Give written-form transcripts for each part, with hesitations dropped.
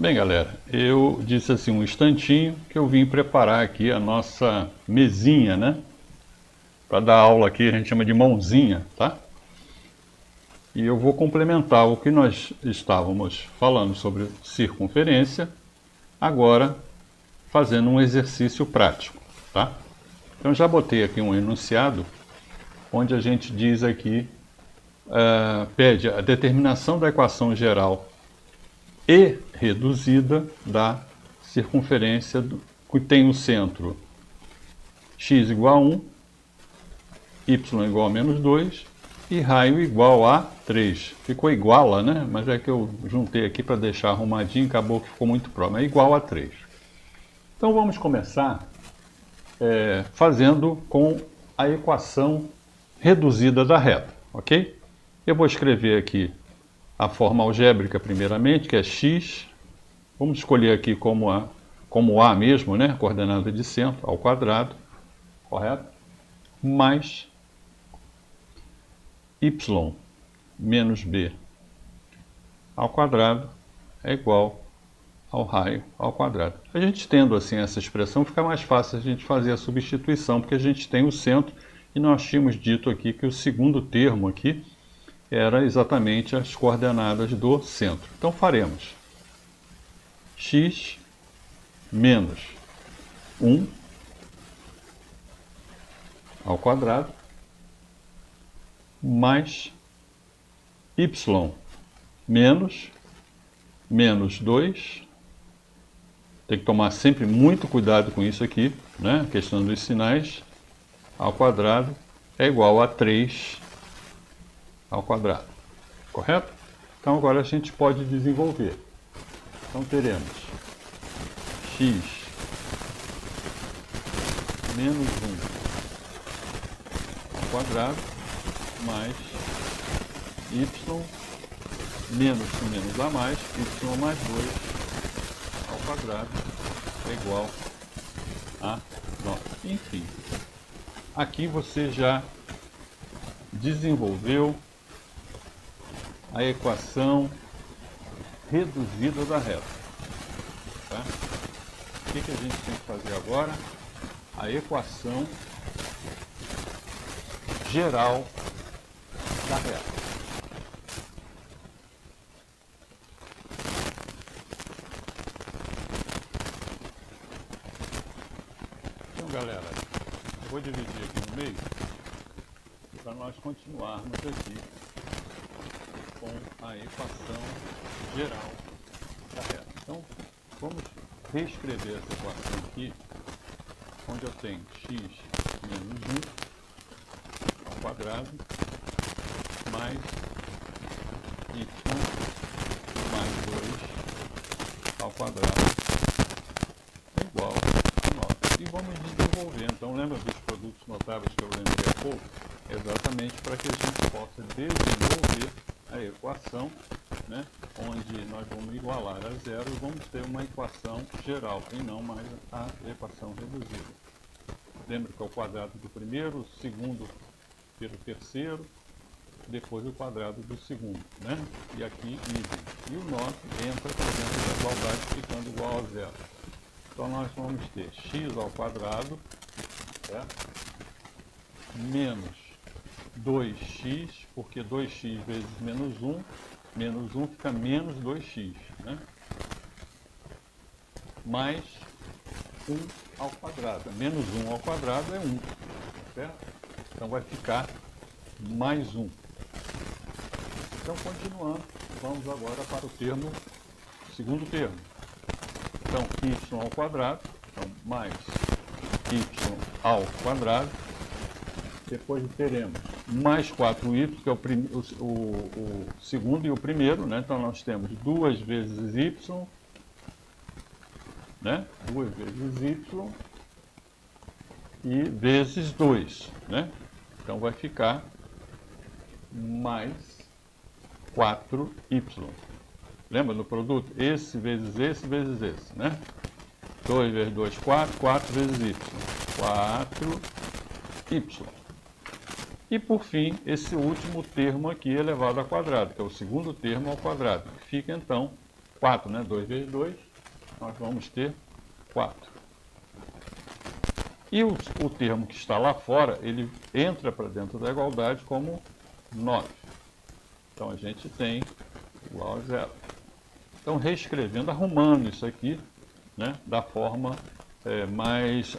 Bem, galera, eu disse assim um instantinho que eu vim preparar aqui a nossa mesinha, né? Para dar aula aqui, a gente chama de mãozinha, tá? E eu vou complementar o que nós estávamos falando sobre circunferência, agora fazendo um exercício prático, tá? Então já botei aqui um enunciado, onde a gente diz aqui, pede a determinação da equação geral e reduzida da circunferência que tem o centro x igual a 1, y igual a menos 2 e raio igual a 3. Ficou iguala, né? Mas é que eu juntei aqui para deixar arrumadinho, acabou que ficou muito próximo. É igual a 3. Então vamos começar fazendo com a equação reduzida da reta, ok? Eu vou escrever aqui a forma algébrica primeiramente, que é x. Vamos escolher aqui como A mesmo, né? Coordenada de centro ao quadrado, correto? Mais y menos b ao quadrado é igual ao raio ao quadrado. A gente tendo assim essa expressão, fica mais fácil a gente fazer a substituição, porque a gente tem o centro e nós tínhamos dito aqui que o segundo termo aqui era exatamente as coordenadas do centro. Então faremos x menos 1 ao quadrado mais y menos 2. Tem que tomar sempre muito cuidado com isso aqui, né? A questão dos sinais, ao quadrado é igual a 3 ao quadrado, correto? Então agora a gente pode desenvolver. Então teremos x menos 1 ao quadrado mais y menos a mais, y mais 2 ao quadrado é igual a 9. Enfim, aqui você já desenvolveu a equação reduzida da reta. Tá? O que a gente tem que fazer agora? A equação geral da reta. Então, galera, eu vou dividir aqui no meio para nós continuarmos aqui com a equação geral da reta. Então, vamos reescrever essa equação aqui, onde eu tenho x menos 1 ao quadrado mais y mais 2 ao quadrado é igual a 9. E vamos desenvolver. Então, lembra dos produtos notáveis que eu lembrei há pouco? Exatamente para que a gente possa desenvolver a equação, né, onde nós vamos igualar a zero e vamos ter uma equação geral e não mais a equação reduzida. Lembra que é o quadrado do primeiro, o segundo pelo terceiro, depois o quadrado do segundo, né? E aqui idem. E o 9 entra dentro da igualdade, ficando igual a zero. Então nós vamos ter x ao quadrado, certo? Menos 2x, porque 2x vezes menos 1 fica menos 2x, né? Mais 1 ao quadrado. Menos 1 ao quadrado é 1, certo? Então vai ficar mais 1. Então, continuando, vamos agora para o segundo termo. Então, y ao quadrado, então, mais y ao quadrado. Depois teremos mais 4y, que é o segundo e o primeiro, né? Então nós temos 2 vezes y, né? 2 vezes y e vezes 2, né? Então vai ficar mais 4y. Lembra do produto? Esse vezes esse, né? 2 vezes 2, 4, 4 vezes y. 4y. E por fim, esse último termo aqui elevado ao quadrado, que é o segundo termo ao quadrado, que fica então 4, né? 2 vezes 2, nós vamos ter 4. E o termo que está lá fora, ele entra para dentro da igualdade como 9. Então a gente tem igual a 0. Então reescrevendo, arrumando isso aqui, né, da forma mais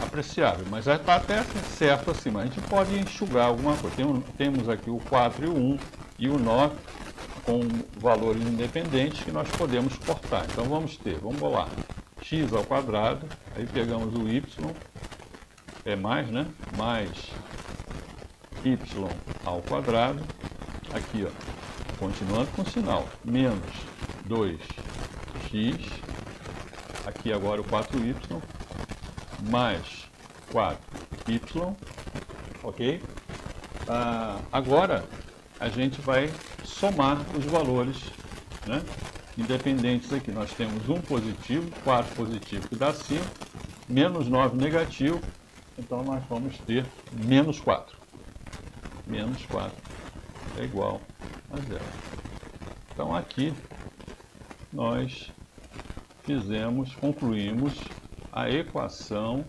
apreciável. Mas está até certo assim, mas a gente pode enxugar alguma coisa. Temos aqui o 4 e o 1 e o 9 com valores independentes que nós podemos cortar. Então vamos lá, x ao quadrado, aí pegamos o y, mais, né? Mais y ao quadrado, aqui, ó, continuando com o sinal, menos 2x, aqui agora o 4y, mais 4y, ok? Agora a gente vai somar os valores, né, independentes aqui. Nós temos 1 positivo, 4 positivo que dá 5, menos 9 negativo, então nós vamos ter menos 4. Menos 4 é igual a 0. Então aqui nós concluímos a equação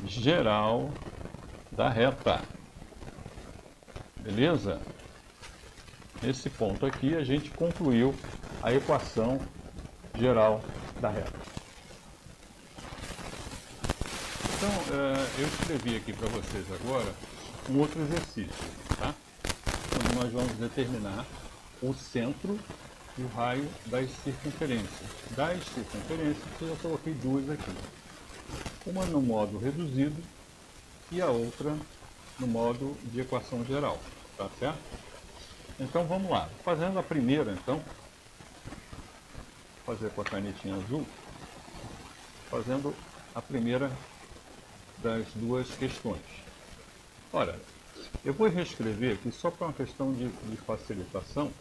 geral da reta. Beleza? Nesse ponto aqui a gente concluiu a equação geral da reta. Então, eu escrevi aqui para vocês agora um outro exercício, tá? Onde nós vamos determinar o centro e o raio das circunferências. Das circunferências, eu já coloquei duas aqui. Uma no modo reduzido e a outra no modo de equação geral, tá certo? Então vamos lá. Fazendo a primeira, então, vou fazer com a canetinha azul, fazendo a primeira das duas questões. Ora, eu vou reescrever aqui só para uma questão de facilitação.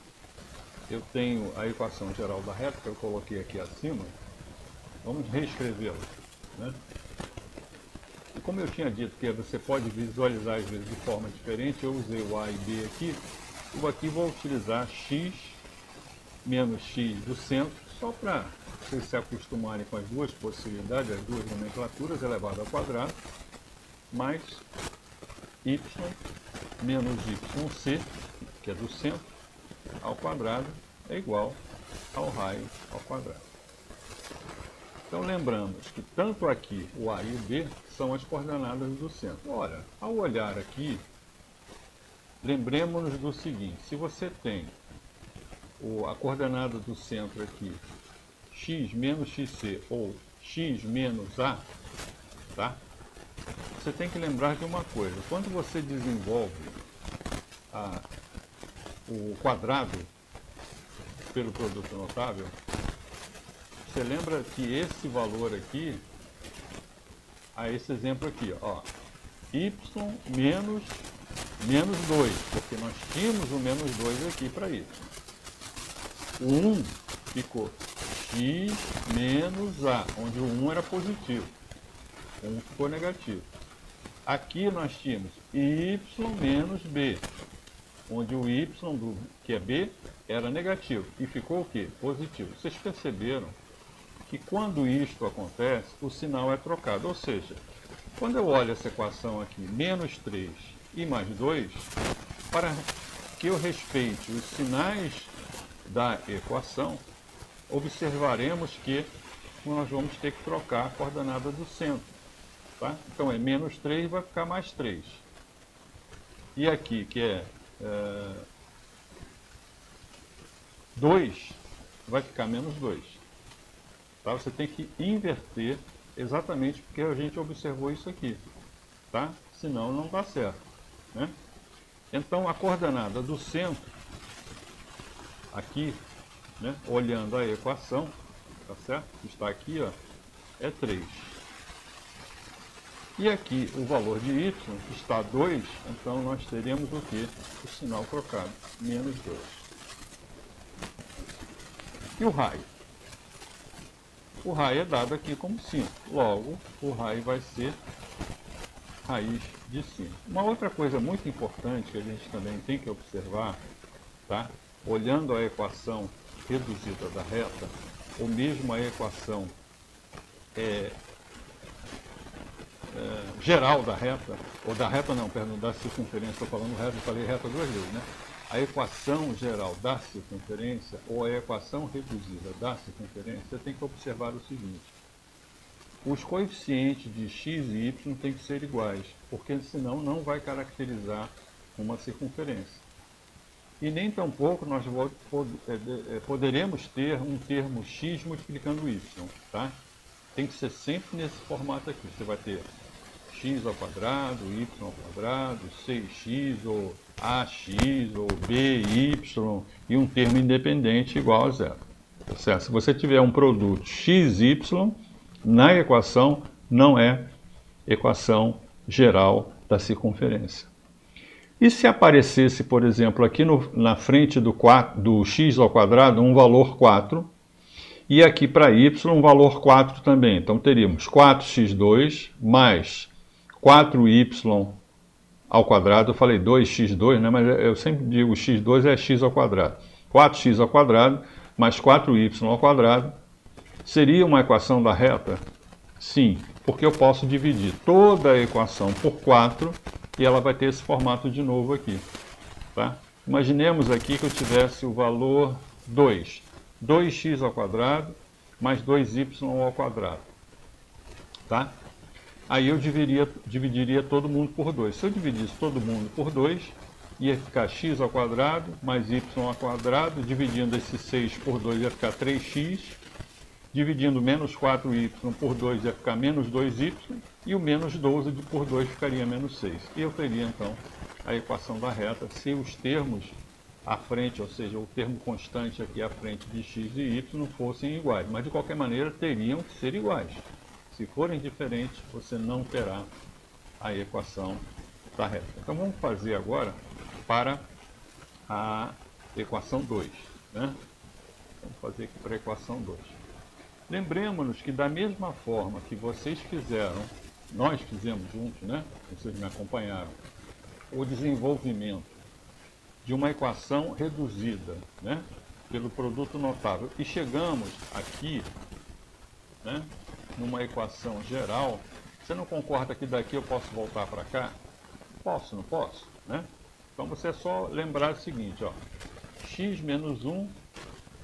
Eu tenho a equação geral da reta que eu coloquei aqui acima. Vamos reescrevê-la, né? E como eu tinha dito que você pode visualizar às vezes de forma diferente, eu usei o A e B aqui. Eu aqui vou utilizar x menos x do centro, só para vocês se acostumarem com as duas possibilidades, as duas nomenclaturas, elevado ao quadrado, mais y menos yc, que é do centro, ao quadrado, é igual ao raio ao quadrado. Então lembramos que tanto aqui o A e o B são as coordenadas do centro. Ora, ao olhar aqui, lembremos-nos do seguinte: se você tem a coordenada do centro aqui, x menos xc ou x menos a, tá? Você tem que lembrar de uma coisa: quando você desenvolve o quadrado pelo produto notável, você lembra que esse valor aqui, esse exemplo aqui, ó, y menos 2, porque nós tínhamos o menos 2 aqui para y. O 1 ficou x menos a, onde o 1 era positivo, o 1 ficou negativo. Aqui nós tínhamos y menos b, onde o y, que é b, era negativo, e ficou o quê? Positivo. Vocês perceberam que quando isto acontece, o sinal é trocado, ou seja, quando eu olho essa equação aqui, menos 3 e mais 2, para que eu respeite os sinais da equação, observaremos que nós vamos ter que trocar a coordenada do centro. Tá? Então é menos 3, vai ficar mais 3. E aqui, que é 2, vai ficar menos 2. Tá? Você tem que inverter exatamente porque a gente observou isso aqui. Tá? Senão não dá certo. Né? Então a coordenada do centro, aqui, né, olhando a equação, tá certo? Que está aqui, ó, é 3. E aqui o valor de y está 2, então nós teremos o que? O sinal trocado, menos 2. E o raio? O raio é dado aqui como 5, logo o raio vai ser raiz de 5. Uma outra coisa muito importante que a gente também tem que observar, tá? Olhando a equação reduzida da reta, ou mesmo a equação geral da reta, ou da reta não, perdão, da circunferência, estou falando reta, eu falei reta duas vezes, né? A equação geral da circunferência, ou a equação reduzida da circunferência, você tem que observar o seguinte: os coeficientes de x e y têm que ser iguais, porque senão não vai caracterizar uma circunferência. E nem tampouco nós poderemos ter um termo x multiplicando y, tá? Tem que ser sempre nesse formato aqui. Você vai ter x ao quadrado, y ao quadrado, 6x, ou ax, ou by, e um termo independente igual a zero. Tá certo? Se você tiver um produto x, y, na equação não é equação geral da circunferência. E se aparecesse, por exemplo, aqui na frente do x ao quadrado um valor 4, e aqui para y um valor 4 também. Então teríamos 4x2 mais 4y ao quadrado. Eu falei 2x2, né? Mas eu sempre digo x2 é x ao quadrado. 4x ao quadrado mais 4y ao quadrado. Seria uma equação da reta? Sim, porque eu posso dividir toda a equação por 4 e ela vai ter esse formato de novo aqui. Tá? Imaginemos aqui que eu tivesse o valor 2. 2x ao quadrado mais 2y ao quadrado. Tá? Aí eu dividiria todo mundo por 2. Se eu dividisse todo mundo por 2, ia ficar x ao quadrado mais y ao quadrado. Dividindo esse 6 por 2 ia ficar 3x. Dividindo menos 4y por 2 ia ficar menos 2y. E o menos 12 por 2 ficaria menos 6. E eu teria então a equação da reta se os termos à frente, ou seja, o termo constante aqui à frente de x e y fossem iguais. Mas de qualquer maneira teriam que ser iguais. Se forem diferentes, você não terá a equação da reta. Então vamos fazer agora para a equação 2. Né? Vamos fazer aqui para a equação 2. Lembremos-nos que da mesma forma que vocês fizeram, nós fizemos juntos, né? Vocês me acompanharam, o desenvolvimento de uma equação reduzida, né? Pelo produto notável. E chegamos aqui, né? Numa equação geral. Você não concorda que daqui eu posso voltar para cá? Posso, não posso? Né? Então você é só lembrar o seguinte, ó, x menos 1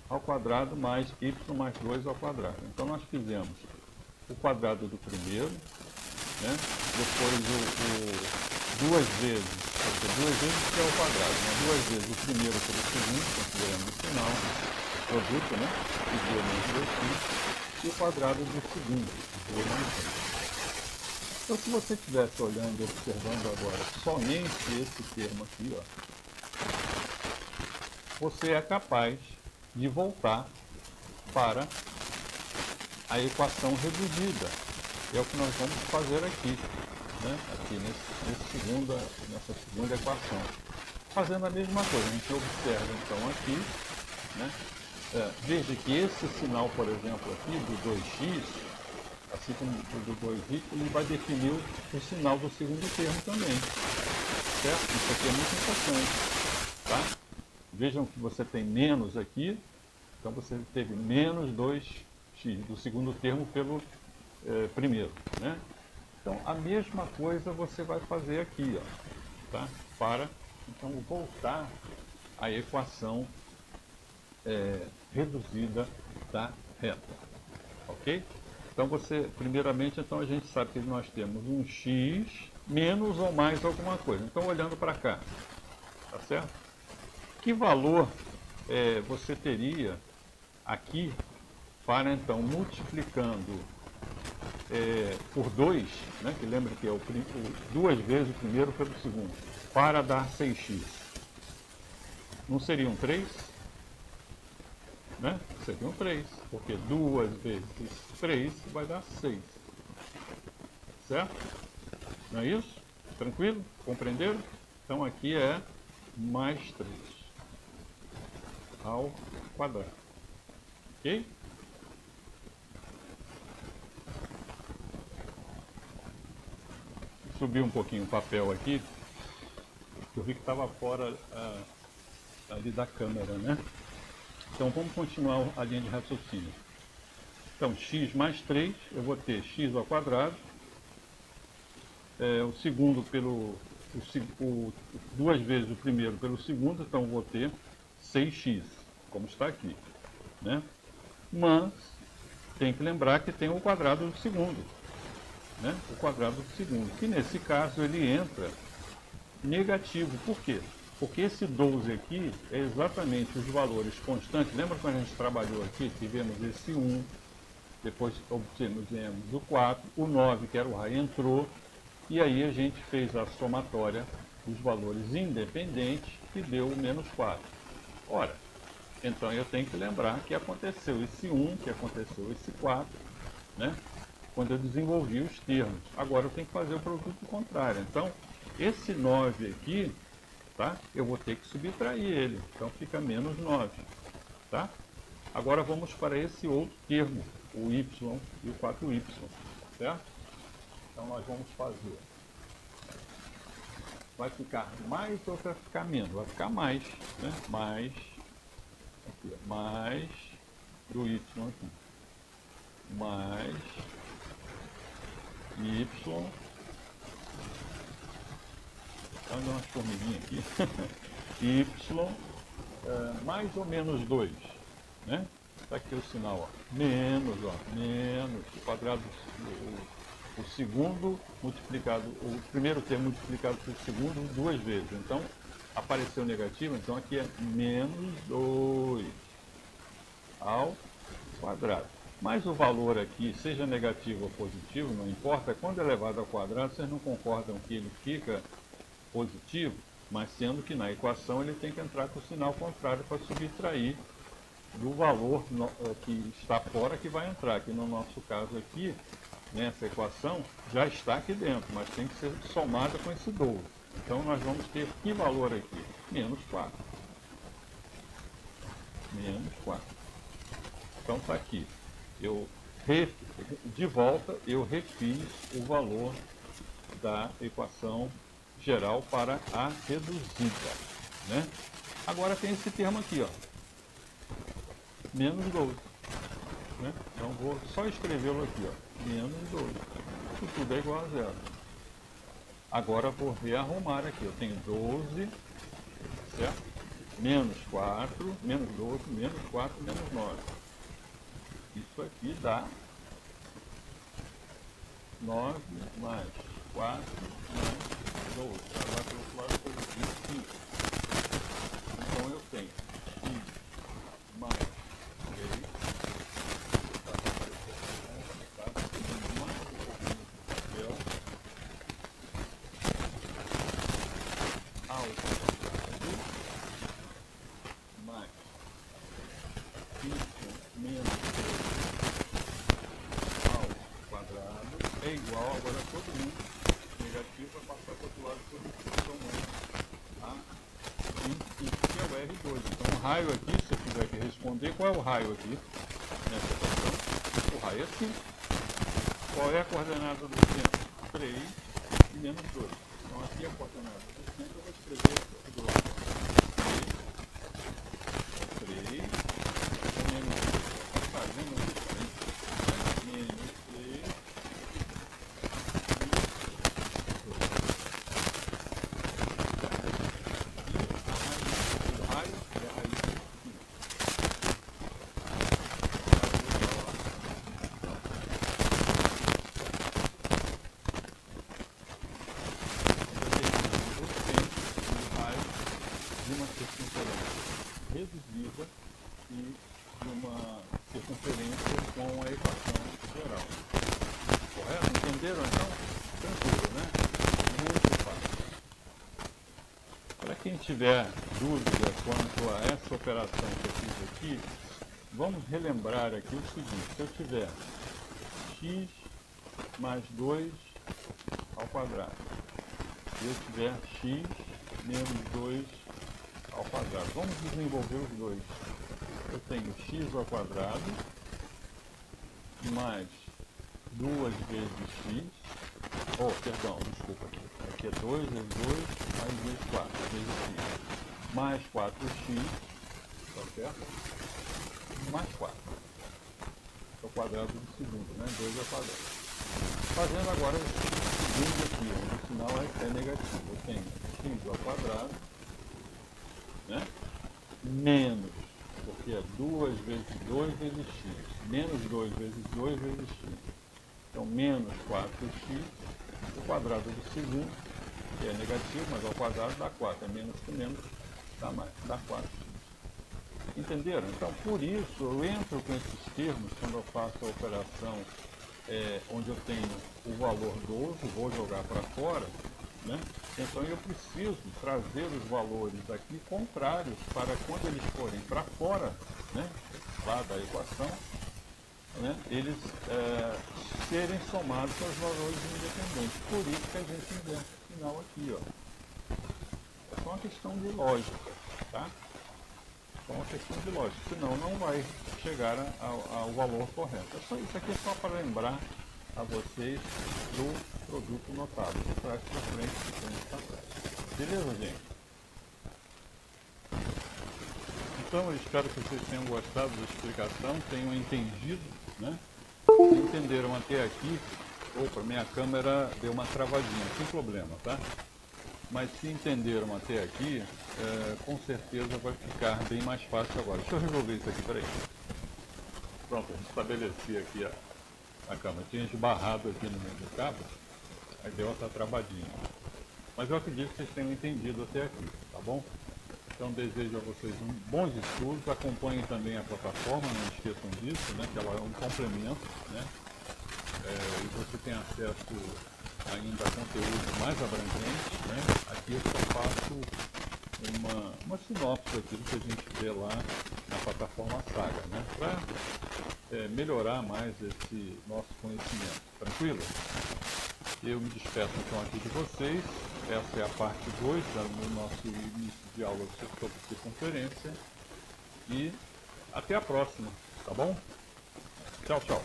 ao quadrado mais y mais 2 ao quadrado. Então nós fizemos o quadrado do primeiro, né? Depois duas vezes, duas vezes que é o quadrado, né? Duas vezes o primeiro pelo segundo, considerando o final, produto, né? E deu menos 2x, e o quadrado do segundo, deu menos 3. Então se você estivesse olhando e observando agora somente esse termo aqui, ó, você é capaz de voltar para a equação reduzida. É o que nós vamos fazer aqui, né? Aqui nessa segunda equação. Fazendo a mesma coisa, a gente observa então aqui, né? Veja que esse sinal, por exemplo, aqui do 2x, assim como o do 2y, ele vai definir o sinal do segundo termo também. Certo? Isso aqui é muito importante. Tá? Vejam que você tem menos aqui, então você teve menos 2x do segundo termo pelo primeiro. Né? Então a mesma coisa você vai fazer aqui, ó, tá? Para então voltar à equação reduzida da reta. Ok? Então primeiramente, então a gente sabe que nós temos um x menos ou mais alguma coisa. Então olhando para cá, tá certo? Que valor você teria aqui para então multiplicando por 2, né, que lembra que é duas vezes o primeiro pelo segundo, para dar 6x? Não seriam 3? Né? Seriam 3, porque 2 vezes 3 vai dar 6. Certo? Não é isso? Tranquilo? Compreenderam? Então aqui é mais 3 ao quadrado. Ok? Subir um pouquinho o papel aqui, eu vi que estava fora ali da câmera, né? Então vamos continuar a linha de raciocínio. Então x mais 3, eu vou ter x ao quadrado, o segundo pelo... duas vezes o primeiro pelo segundo, então eu vou ter 6x, como está aqui, né? Mas tem que lembrar que tem o quadrado do segundo, né? O quadrado do segundo, que nesse caso ele entra negativo. Por quê? Porque esse 12 aqui é exatamente os valores constantes. Lembra quando a gente trabalhou aqui? Tivemos esse 1, depois obtivemos o 4, o 9, que era o raio, entrou, e aí a gente fez a somatória dos valores independentes, que deu o menos 4. Ora, então eu tenho que lembrar que aconteceu esse 1, que aconteceu esse 4, né? Quando eu desenvolvi os termos. Agora eu tenho que fazer o produto contrário. Então, esse 9 aqui, tá? Eu vou ter que subtrair ele. Então fica menos 9, tá? Agora vamos para esse outro termo, o y e o 4y, certo? Então nós vamos fazer. Vai ficar mais ou vai ficar menos? Vai ficar mais, né? Mais, aqui, ó, mais do y aqui. Mais y. Olha umas formiguinhas aqui. y mais ou menos 2, né? Está aqui o sinal, ó. Menos, ó. Menos o quadrado, o segundo multiplicado, o primeiro termo multiplicado pelo segundo duas vezes. Então, apareceu negativo, então aqui é menos 2 ao quadrado. Mas o valor aqui, seja negativo ou positivo, não importa, quando é elevado ao quadrado, vocês não concordam que ele fica positivo, mas sendo que na equação ele tem que entrar com o sinal contrário para subtrair do valor que está fora, que vai entrar, que no nosso caso aqui, nessa equação, já está aqui dentro, mas tem que ser somada com esse 12. Então nós vamos ter que valor aqui? Menos 4. Menos 4. Então está aqui. De volta, eu refiz o valor da equação geral para a reduzida, né? Agora tem esse termo aqui, ó, menos 12, né? Então vou só escrevê-lo aqui, ó, menos 12. Isso tudo é igual a zero. Agora vou rearrumar aqui, eu tenho 12, certo? Menos 4, menos 12, menos 4, menos 9. Isso aqui dá 9 mais 4 mais 12. Agora pelo outro lado foi 25. Então eu tenho x mais 3. Ao quadrado mais y menos 3 ao quadrado é igual, agora todo mundo negativo vai passar para o outro lado positivo, somando a 25, que é o R2. Então o raio aqui, se eu tiver que responder, qual é o raio aqui nessa equação? O raio é 5. Qual é a coordenada do centro? 3 e menos 2. Então aqui é a coordenada do centro, eu vou escrever do lado 3 e menos 2. Está fazendo aqui menos 3 e o raio é a raiz de 5. De uma circunferência reduzida e de uma circunferência com a equação geral. Correto? Entenderam então? Tranquilo, né? Muito fácil. Para quem tiver dúvida quanto a essa operação que eu fiz aqui, vamos relembrar aqui o seguinte: se eu tiver x mais 2 ao quadrado, se eu tiver x menos 2 ao quadrado. Vamos desenvolver os dois. Eu tenho x ao quadrado mais 2 vezes x. Desculpa. Aqui é 2 vezes 2 mais vezes 4 vezes x. Mais 4x, tá certo? mais 4. É o quadrado do segundo, né? 2 ao quadrado. Fazendo agora o segundo aqui, onde o sinal é negativo. Eu tenho x ao quadrado, né? Menos, porque é 2 vezes 2 vezes x, menos 2 vezes 2 vezes x. Então, menos 4x, o quadrado do segundo, que é negativo, mas ao quadrado dá 4, é menos que menos, dá mais, dá 4x. Entenderam? Então, por isso, eu entro com esses termos quando eu faço a operação onde eu tenho o valor 12, vou jogar para fora, né? Então eu preciso trazer os valores aqui contrários para quando eles forem para fora, né? Lá da equação, né? Eles serem somados aos valores independentes. Por isso que a gente inventa o sinal aqui, ó. É só uma questão de lógica, tá? Só uma questão de lógica, senão não vai chegar ao valor correto. Isso aqui é só para lembrar a vocês do produto notável, de trás para frente, de frente para trás. Beleza, gente? Então, eu espero que vocês tenham gostado da explicação, tenham entendido, né? Se entenderam até aqui, opa, minha câmera deu uma travadinha, sem problema, tá? Mas se entenderam até aqui, com certeza vai ficar bem mais fácil agora. Deixa eu resolver isso aqui, peraí. Pronto, estabeleci aqui a câmera. Tinha esbarrado aqui no meio do cabo, aí deu essa travadinha. Mas eu acredito que vocês tenham entendido até aqui, tá bom? Então desejo a vocês bons estudos, acompanhem também a plataforma, não esqueçam disso, né, que ela é um complemento, né? E você tem acesso ainda a conteúdo mais abrangente, né? Aqui eu só faço uma sinopse daquilo que a gente vê lá na plataforma Saga, né? Para melhorar mais esse nosso conhecimento. Tranquilo? Eu me despeço então aqui de vocês. Essa é a parte 2 do nosso início de aula sobre circunferência. E até a próxima, tá bom? Tchau, tchau.